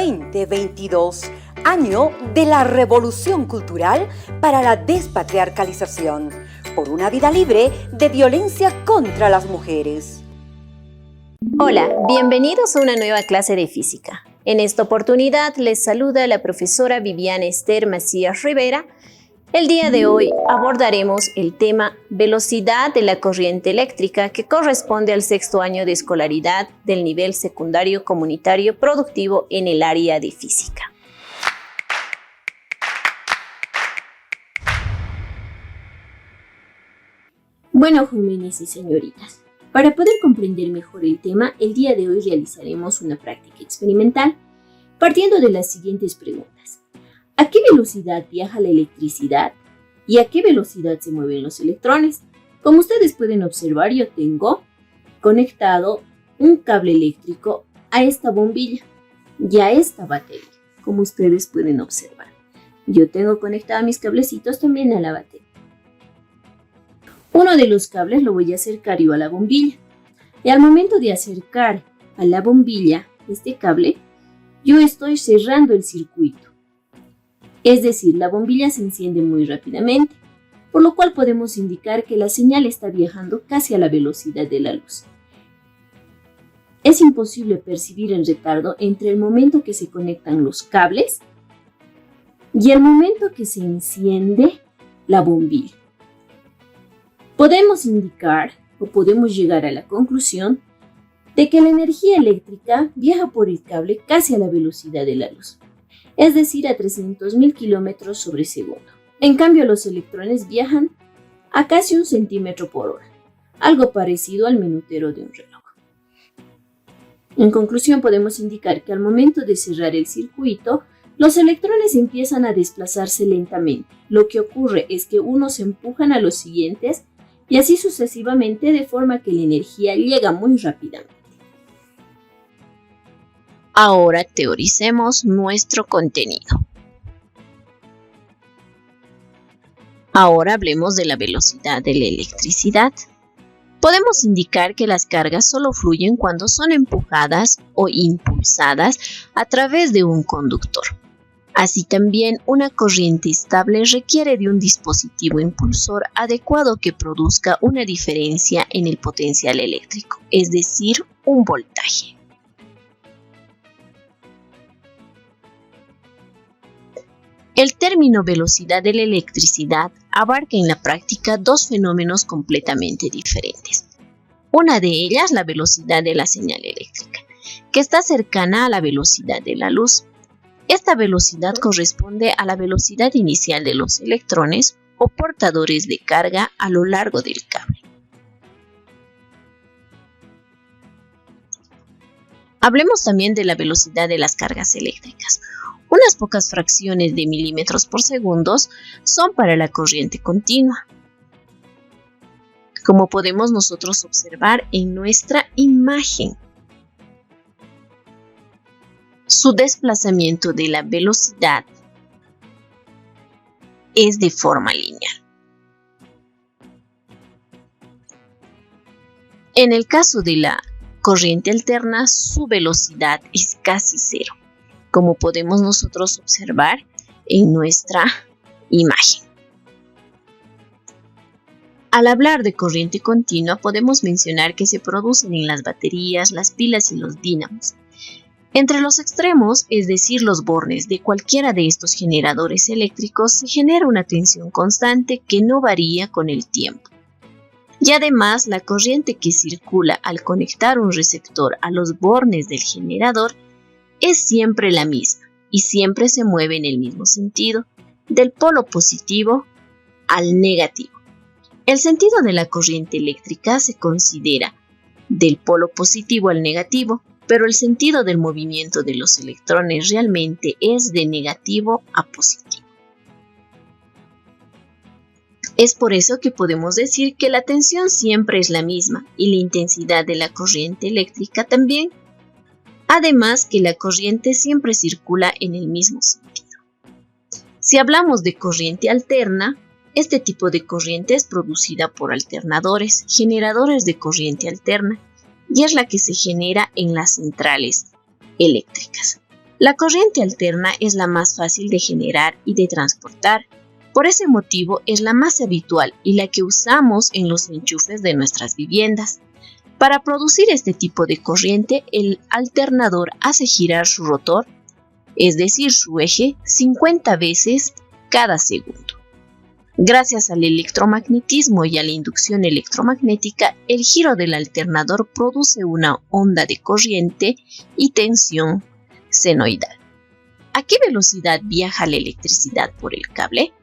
2022, año de la revolución cultural para la despatriarcalización, por una vida libre de violencia contra las mujeres. Hola, bienvenidos a una nueva clase de física. En esta oportunidad les saluda la profesora Viviana Esther Macías Rivera. El día de hoy abordaremos el tema velocidad de la corriente eléctrica que corresponde al sexto año de escolaridad del nivel secundario comunitario productivo en el área de física. Bueno, jóvenes y señoritas, para poder comprender mejor el tema, el día de hoy realizaremos una práctica experimental partiendo de las siguientes preguntas. ¿A qué velocidad viaja la electricidad? ¿Y a qué velocidad se mueven los electrones? Como ustedes pueden observar, yo tengo conectado un cable eléctrico a esta bombilla y a esta batería, como ustedes pueden observar. Yo tengo conectados mis cablecitos también a la batería. Uno de los cables lo voy a acercar yo a la bombilla. Y al momento de acercar a la bombilla este cable, yo estoy cerrando el circuito. Es decir, la bombilla se enciende muy rápidamente, por lo cual podemos indicar que la señal está viajando casi a la velocidad de la luz. Es imposible percibir el retardo entre el momento que se conectan los cables y el momento que se enciende la bombilla. Podemos indicar o podemos llegar a la conclusión de que la energía eléctrica viaja por el cable casi a la velocidad de la luz, es decir, a 300.000 kilómetros sobre segundo. En cambio, los electrones viajan a casi 1 centímetro por hora, algo parecido al minutero de un reloj. En conclusión, podemos indicar que al momento de cerrar el circuito, los electrones empiezan a desplazarse lentamente. Lo que ocurre es que unos empujan a los siguientes y así sucesivamente, de forma que la energía llega muy rápidamente. Ahora teoricemos nuestro contenido. Ahora hablemos de la velocidad de la electricidad. Podemos indicar que las cargas solo fluyen cuando son empujadas o impulsadas a través de un conductor. Así también, una corriente estable requiere de un dispositivo impulsor adecuado que produzca una diferencia en el potencial eléctrico, es decir, un voltaje. El término velocidad de la electricidad abarca en la práctica dos fenómenos completamente diferentes. Una de ellas, la velocidad de la señal eléctrica, que está cercana a la velocidad de la luz. Esta velocidad corresponde a la velocidad inicial de los electrones o portadores de carga a lo largo del cable. Hablemos también de la velocidad de las cargas eléctricas. Unas pocas fracciones de milímetros por segundo son para la corriente continua, como podemos nosotros observar en nuestra imagen. Su desplazamiento de la velocidad es de forma lineal. En el caso de la corriente alterna, su velocidad es casi cero, como podemos nosotros observar en nuestra imagen. Al hablar de corriente continua, podemos mencionar que se producen en las baterías, las pilas y los dínamos. Entre los extremos, es decir, los bornes de cualquiera de estos generadores eléctricos, se genera una tensión constante que no varía con el tiempo. Y además, la corriente que circula al conectar un receptor a los bornes del generador es siempre la misma y siempre se mueve en el mismo sentido, del polo positivo al negativo. El sentido de la corriente eléctrica se considera del polo positivo al negativo, pero el sentido del movimiento de los electrones realmente es de negativo a positivo. Es por eso que podemos decir que la tensión siempre es la misma y la intensidad de la corriente eléctrica también. Además que la corriente siempre circula en el mismo sentido. Si hablamos de corriente alterna, este tipo de corriente es producida por alternadores, generadores de corriente alterna, y es la que se genera en las centrales eléctricas. La corriente alterna es la más fácil de generar y de transportar. Por ese motivo es la más habitual y la que usamos en los enchufes de nuestras viviendas. Para producir este tipo de corriente, el alternador hace girar su rotor, es decir, su eje, 50 veces cada segundo. Gracias al electromagnetismo y a la inducción electromagnética, el giro del alternador produce una onda de corriente y tensión senoidal. ¿A qué velocidad viaja la electricidad por el cable?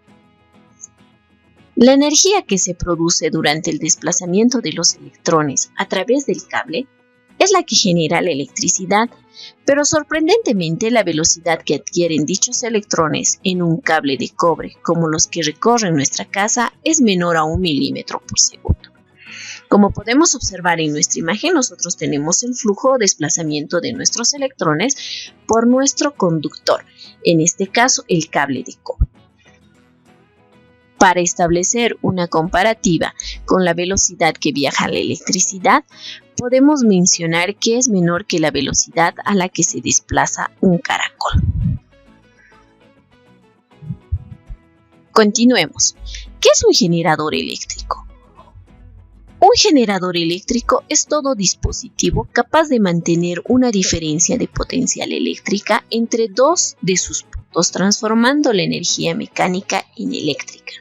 La energía que se produce durante el desplazamiento de los electrones a través del cable es la que genera la electricidad, pero sorprendentemente la velocidad que adquieren dichos electrones en un cable de cobre, como los que recorren nuestra casa, es menor a 1 milímetro por segundo. Como podemos observar en nuestra imagen, nosotros tenemos el flujo o desplazamiento de nuestros electrones por nuestro conductor, en este caso el cable de cobre. Para establecer una comparativa con la velocidad que viaja la electricidad, podemos mencionar que es menor que la velocidad a la que se desplaza un caracol. Continuemos. ¿Qué es un generador eléctrico? Un generador eléctrico es todo dispositivo capaz de mantener una diferencia de potencial eléctrica entre dos de sus puntos, transformando la energía mecánica en eléctrica.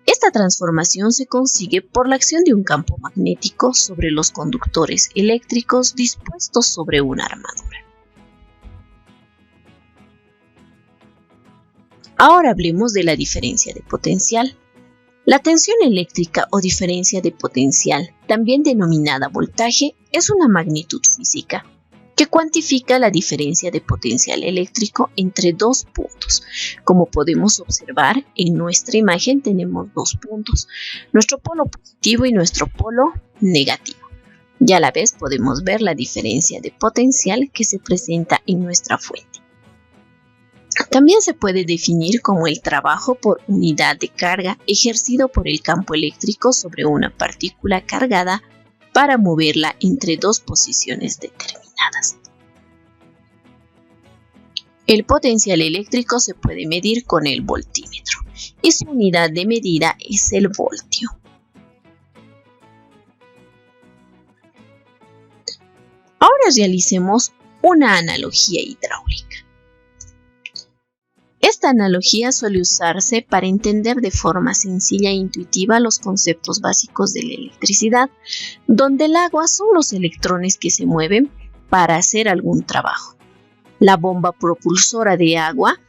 Esta transformación se consigue por la acción de un campo magnético sobre los conductores eléctricos dispuestos sobre una armadura. Ahora hablemos de la diferencia de potencial. La tensión eléctrica o diferencia de potencial, también denominada voltaje, es una magnitud física que cuantifica la diferencia de potencial eléctrico entre dos puntos. Como podemos observar, en nuestra imagen tenemos dos puntos, nuestro polo positivo y nuestro polo negativo. Y a la vez podemos ver la diferencia de potencial que se presenta en nuestra fuente. También se puede definir como el trabajo por unidad de carga ejercido por el campo eléctrico sobre una partícula cargada para moverla entre dos posiciones determinadas. El potencial eléctrico se puede medir con el voltímetro y su unidad de medida es el voltio. Ahora realicemos una analogía hidráulica. Esta analogía suele usarse para entender de forma sencilla e intuitiva los conceptos básicos de la electricidad, donde el agua son los electrones que se mueven para hacer algún trabajo. La bomba propulsora de agua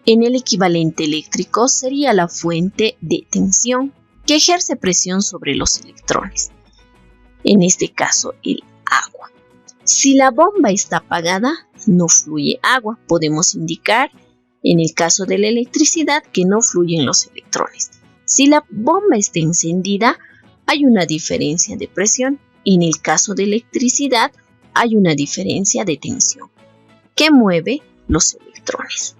en el equivalente eléctrico sería la fuente de tensión que ejerce presión sobre los electrones, en este caso el agua. Si la bomba está apagada, no fluye agua. Podemos indicar en el caso de la electricidad que no fluyen los electrones. Si la bomba está encendida, hay una diferencia de presión. En el caso de electricidad, hay una diferencia de tensión que mueve los electrones.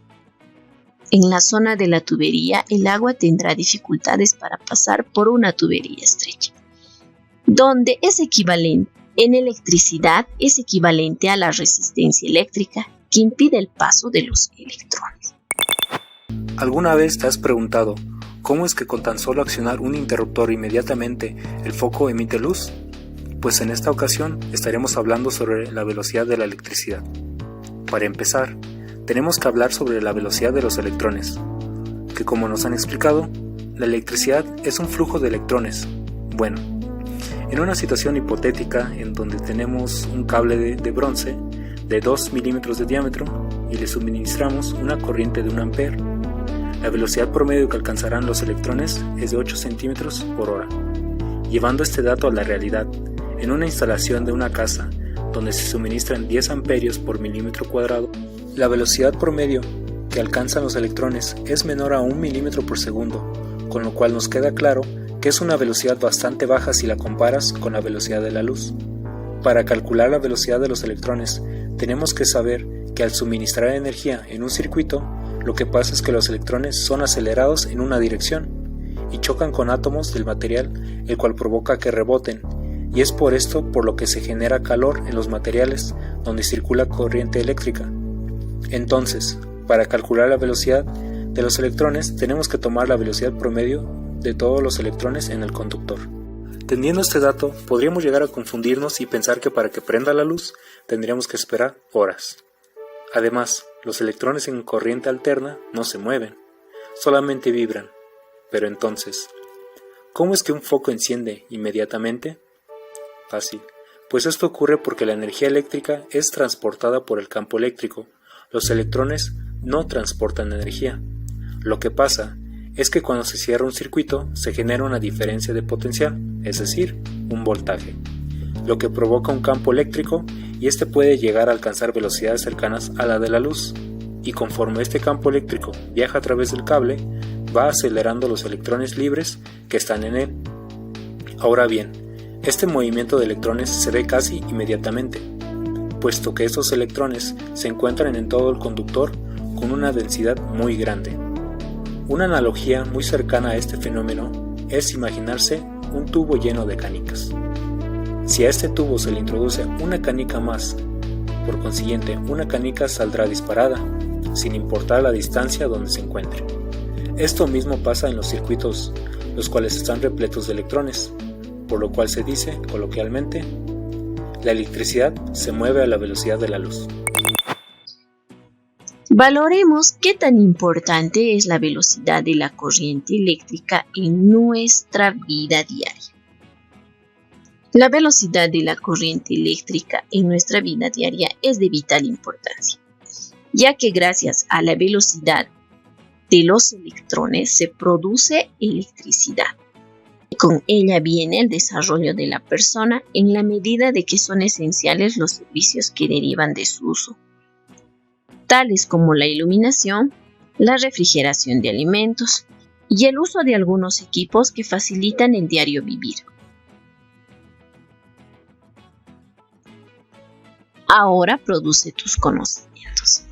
En la zona de la tubería, el agua tendrá dificultades para pasar por una tubería estrecha, donde es equivalente en electricidad es equivalente a la resistencia eléctrica que impide el paso de los electrones. ¿Alguna vez te has preguntado cómo es que con tan solo accionar un interruptor inmediatamente el foco emite luz? Pues en esta ocasión estaremos hablando sobre la velocidad de la electricidad. Para empezar, tenemos que hablar sobre la velocidad de los electrones, que como nos han explicado, la electricidad es un flujo de electrones. Bueno, en una situación hipotética en donde tenemos un cable de bronce de 2 milímetros de diámetro y le suministramos una corriente de 1 ampere, la velocidad promedio que alcanzarán los electrones es de 8 centímetros por hora. Llevando este dato a la realidad, en una instalación de una casa donde se suministran 10 amperios por milímetro cuadrado, la velocidad promedio que alcanzan los electrones es menor a 1 milímetro por segundo, con lo cual nos queda claro que es una velocidad bastante baja si la comparas con la velocidad de la luz. Para calcular la velocidad de los electrones, tenemos que saber que al suministrar energía en un circuito, lo que pasa es que los electrones son acelerados en una dirección y chocan con átomos del material, el cual provoca que reboten, y es por esto por lo que se genera calor en los materiales donde circula corriente eléctrica. Entonces, para calcular la velocidad de los electrones tenemos que tomar la velocidad promedio de todos los electrones en el conductor. Teniendo este dato, podríamos llegar a confundirnos y pensar que para que prenda la luz tendríamos que esperar horas. Además, los electrones en corriente alterna no se mueven, solamente vibran. Pero entonces, ¿cómo es que un foco enciende inmediatamente? Fácil, pues esto ocurre porque la energía eléctrica es transportada por el campo eléctrico. Los electrones no transportan energía. Lo que pasa es que cuando se cierra un circuito se genera una diferencia de potencial, es decir, un voltaje, lo que provoca un campo eléctrico y este puede llegar a alcanzar velocidades cercanas a la de la luz, y conforme este campo eléctrico viaja a través del cable, va acelerando los electrones libres que están en él. Ahora bien, este movimiento de electrones se ve casi inmediatamente, puesto que estos electrones se encuentran en todo el conductor con una densidad muy grande. Una analogía muy cercana a este fenómeno es imaginarse un tubo lleno de canicas. Si a este tubo se le introduce una canica más, por consiguiente una canica saldrá disparada, sin importar la distancia donde se encuentre. Esto mismo pasa en los circuitos, los cuales están repletos de electrones, por lo cual se dice, coloquialmente, la electricidad se mueve a la velocidad de la luz. Valoremos qué tan importante es la velocidad de la corriente eléctrica en nuestra vida diaria. La velocidad de la corriente eléctrica en nuestra vida diaria es de vital importancia, ya que gracias a la velocidad de los electrones se produce electricidad. Con ella viene el desarrollo de la persona en la medida de que son esenciales los servicios que derivan de su uso, tales como la iluminación, la refrigeración de alimentos y el uso de algunos equipos que facilitan el diario vivir. Ahora produce tus conocimientos.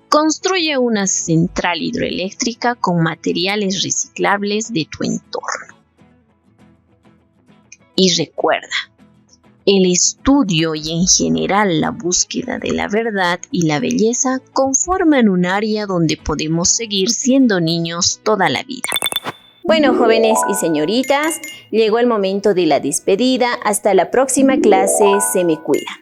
Construye una central hidroeléctrica con materiales reciclables de tu entorno. Y recuerda, el estudio y en general la búsqueda de la verdad y la belleza conforman un área donde podemos seguir siendo niños toda la vida. Bueno, jóvenes y señoritas, llegó el momento de la despedida. Hasta la próxima clase. Se me cuidan.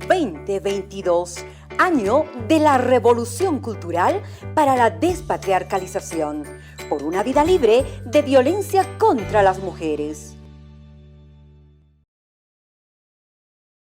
2022, año de la revolución cultural para la despatriarcalización, por una vida libre de violencia contra las mujeres.